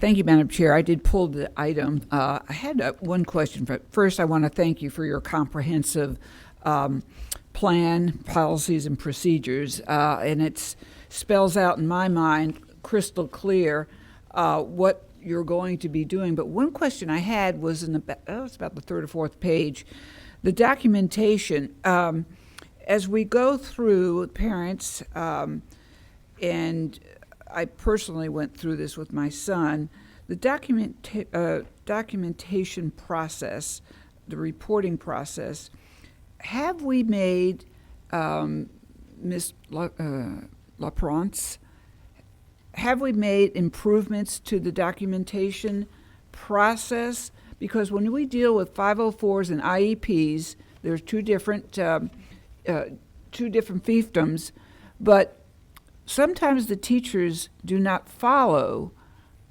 Thank you, Madam Chair. I did pull the item. I had one question. First, I want to thank you for your comprehensive plan, policies, and procedures. And it spells out in my mind crystal clear what you're going to be doing. But one question I had was it's about the third or fourth page, the documentation. As we go through parents, and I personally went through this with my son, the documentation process, the reporting process, have we made, Ms. LaPrance, have we made improvements to the documentation process? Because when we deal with 504s and IEPs, there's two different fiefdoms, but sometimes the teachers do not follow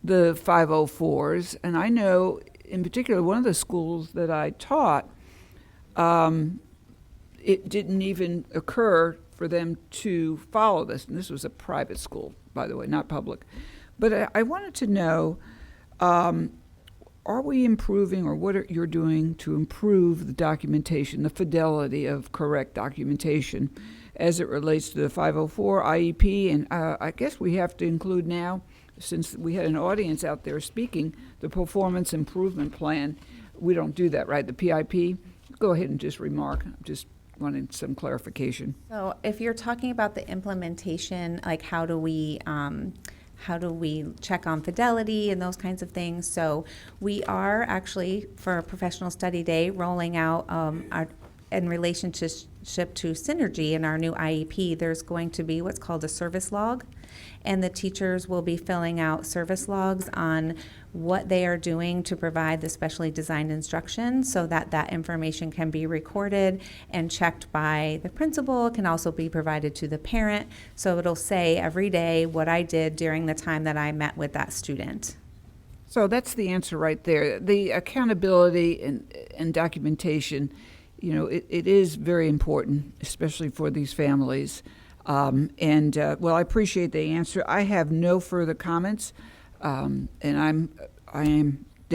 the 504s, and I know in particular one of the schools that I taught, it didn't even occur for them to follow this, and this was a private school, by the way, not public. But I wanted to know, are we improving, or what are you doing to improve the documentation, the fidelity of correct documentation as it relates to the 504 IEP? And I guess we have to include now, since we had an audience out there speaking, the performance improvement plan. We don't do that, right? The PIP? Go ahead and just remark. I'm just wanting some clarification. So if you're talking about the implementation, like how do we check on fidelity and those kinds of things? So we are actually, for Professional Study Day, rolling out our, in relationship to Synergy in our new IEP, there's going to be what's called a service log, and the teachers will be filling out service logs on what they are doing to provide the specially designed instruction, so that that information can be recorded and checked by the principal. It can also be provided to the parent, so it'll say every day what I did during the time that I met with that student. So that's the answer right there. The accountability and documentation, you know, it is very important, especially for these families. Well, I appreciate the answer. I have no further comments, and I am